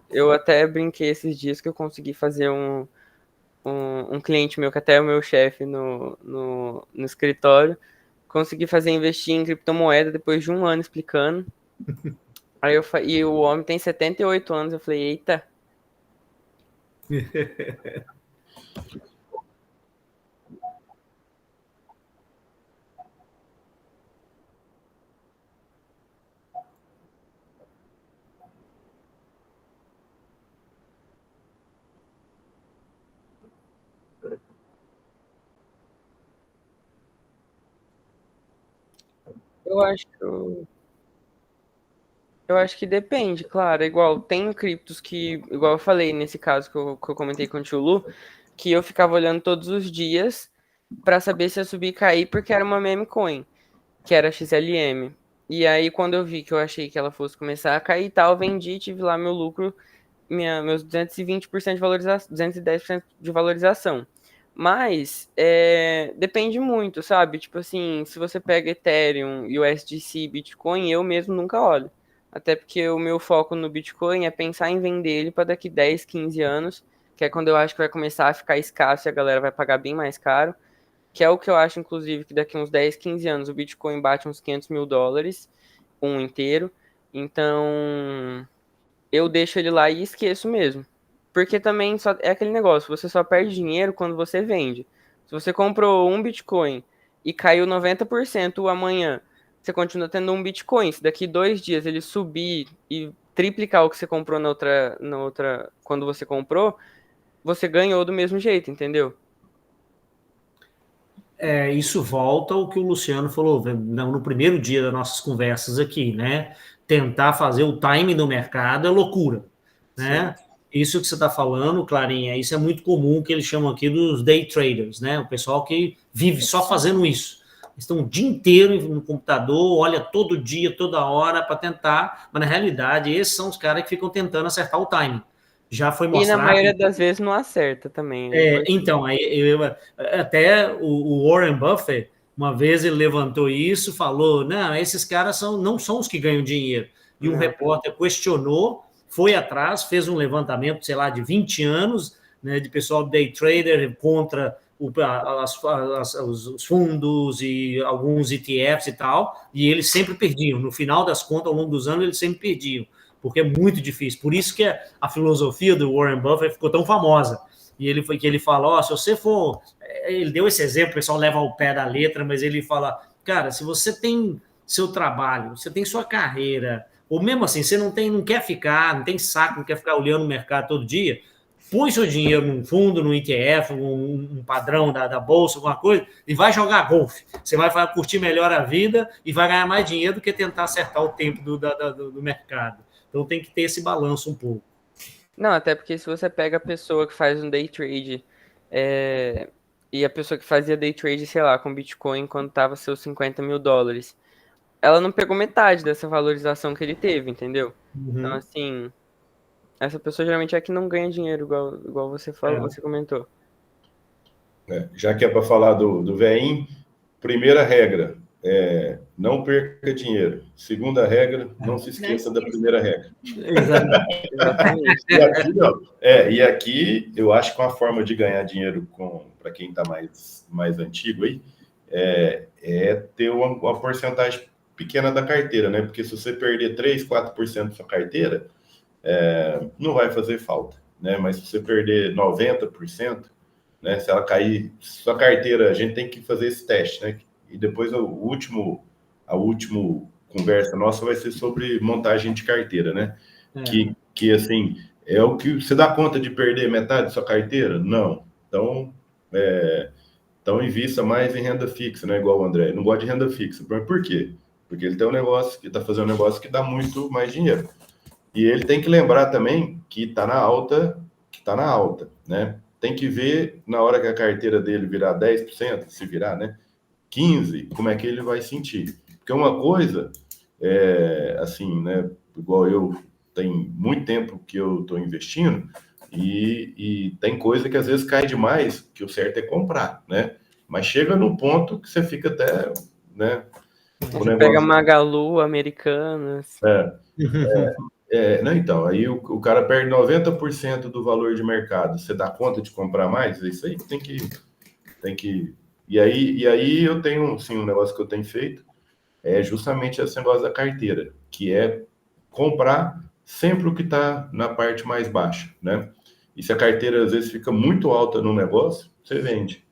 Eu até brinquei esses dias que eu consegui fazer um cliente meu, que até é o meu chefe no escritório, consegui fazer investir em criptomoeda depois de 1 ano explicando. Aí e o homem tem 78 anos, eu falei, eita. Eu acho que depende, claro. Igual, tem criptos que, igual eu falei nesse caso que eu comentei com o tio Lu, que eu ficava olhando todos os dias para saber se ia subir e cair, porque era uma meme coin, que era XLM. E aí, quando eu vi que eu achei que ela fosse começar a cair e tal, eu vendi, tive lá meu lucro, meus 220% de valorização, 210% de valorização. Mas depende muito, sabe? Tipo assim, se você pega Ethereum, USDC, Bitcoin, eu mesmo nunca olho. Até porque o meu foco no Bitcoin é pensar em vender ele para daqui 10, 15 anos, que é quando eu acho que vai começar a ficar escasso e a galera vai pagar bem mais caro. Que é o que eu acho, inclusive, que daqui uns 10, 15 anos o Bitcoin bate uns $500 mil, um inteiro. Então, eu deixo ele lá e esqueço mesmo. Porque também só é aquele negócio, você só perde dinheiro quando você vende. Se você comprou um Bitcoin e caiu 90% amanhã, você continua tendo um Bitcoin. Se daqui 2 dias ele subir e triplicar o que você comprou na outra, quando você comprou, você ganhou do mesmo jeito, entendeu? Isso volta ao que o Luciano falou no primeiro dia das nossas conversas aqui, né? Tentar fazer o time do mercado é loucura, né? Sim. Isso que você está falando, Clarinha, isso é muito comum, que eles chamam aqui dos day traders, né? O pessoal que vive só fazendo isso. Estão o dia inteiro no computador, olha todo dia, toda hora para tentar, mas na realidade esses são os caras que ficam tentando acertar o timing. Já foi mostrado. E na maioria das vezes não acerta também. Né? Então, até o Warren Buffett, uma vez ele levantou isso, falou, não, esses caras não são os que ganham dinheiro. E um repórter questionou, foi atrás, fez um levantamento, sei lá, de 20 anos, né, de pessoal day trader contra os fundos e alguns ETFs e tal, e eles sempre perdiam. No final das contas, ao longo dos anos, eles sempre perdiam, porque é muito difícil. Por isso que a filosofia do Warren Buffett ficou tão famosa. E ele fala, se você for... Ele deu esse exemplo, o pessoal leva ao pé da letra, mas ele fala, cara, se você tem seu trabalho, você tem sua carreira, ou mesmo assim, você não quer ficar, não tem saco, não quer ficar olhando o mercado todo dia, põe seu dinheiro num fundo, num ETF, um padrão da bolsa, alguma coisa, e vai jogar golfe. Você vai curtir melhor a vida e vai ganhar mais dinheiro do que tentar acertar o tempo do mercado. Então tem que ter esse balanço um pouco. Não, até porque se você pega a pessoa que faz um day trade e a pessoa que fazia day trade, sei lá, com Bitcoin quando tava seus $50 mil, ela não pegou metade dessa valorização que ele teve, entendeu? Uhum. Então, assim, essa pessoa geralmente é que não ganha dinheiro, igual você falou, você comentou. Já que é para falar do VEIM, primeira regra, não perca dinheiro. Segunda regra, não se esqueça da primeira regra. Exatamente. E aqui eu acho que uma forma de ganhar dinheiro para quem está mais antigo aí é ter uma porcentagem pequena da carteira, né? Porque se você perder 3%, 4% da sua carteira, não vai fazer falta, né? Mas se você perder 90%, né? Se ela cair, sua carteira, a gente tem que fazer esse teste, né? E depois a última conversa nossa vai ser sobre montagem de carteira, né? Que assim, é o que você dá conta de perder metade da sua carteira? Não. Então invista mais em renda fixa, né? Igual o André. Ele não gosta de renda fixa. Mas por quê? Porque ele tem um negócio que está fazendo um negócio que dá muito mais dinheiro. E ele tem que lembrar também que está na alta, né? Tem que ver na hora que a carteira dele virar 10%, se virar, né? 15%, como é que ele vai sentir. Porque uma coisa, assim, né? Igual eu, tem muito tempo que eu estou investindo e tem coisa que às vezes cai demais, que o certo é comprar, né? Mas chega no ponto que você fica até, né? Você pega Magalu, Americanas. Não, então, aí o cara perde 90% do valor de mercado. Você dá conta de comprar mais? Isso aí tem que... E aí eu tenho, sim, um negócio que eu tenho feito, é justamente esse negócio da carteira, que é comprar sempre o que está na parte mais baixa, né? E se a carteira, às vezes, fica muito alta no negócio, você vende.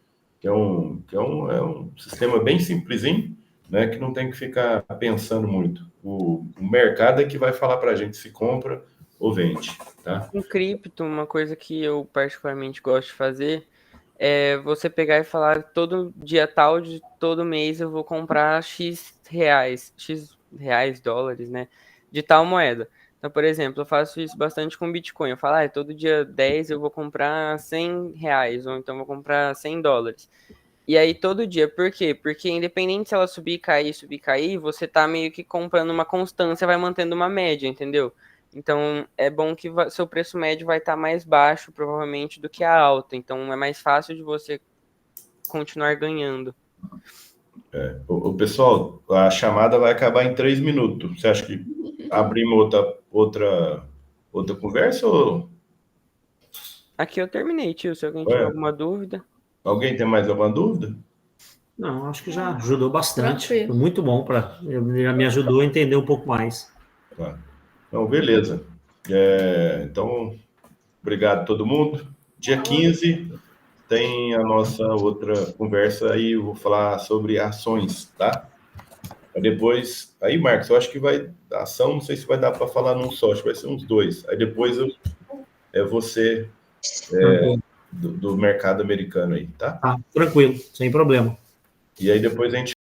É um sistema bem simplesinho, né, que não tem que ficar pensando muito. O mercado é que vai falar para a gente se compra ou vende, tá? Com cripto, uma coisa que eu particularmente gosto de fazer é você pegar e falar todo dia tal de todo mês eu vou comprar X reais, dólares, né, de tal moeda. Então, por exemplo, eu faço isso bastante com Bitcoin. Eu falo, todo dia 10 eu vou comprar 100 reais, ou então vou comprar 100 dólares. E aí todo dia, por quê? Porque independente se ela subir, cair, você tá meio que comprando uma constância, vai mantendo uma média, entendeu? Então é bom que seu preço médio vai estar mais baixo, provavelmente, do que a alta. Então é mais fácil de você continuar ganhando. O pessoal, a chamada vai acabar em 3 minutos. Você acha que abrimos outra conversa ou... Aqui eu terminei, tio. Se alguém tiver alguma dúvida. Alguém tem mais alguma dúvida? Não, acho que já ajudou bastante. Tranquilo. Foi muito bom, já me ajudou a entender um pouco mais. Tá. Então, beleza. Então, obrigado a todo mundo. Dia 15 tem a nossa outra conversa aí, eu vou falar sobre ações, tá? Depois, aí, Marcos, eu acho que vai, ação, não sei se vai dar para falar num só, acho que vai ser uns 2. Aí depois você do mercado americano aí, tá? Tá, tranquilo, sem problema. E aí depois a gente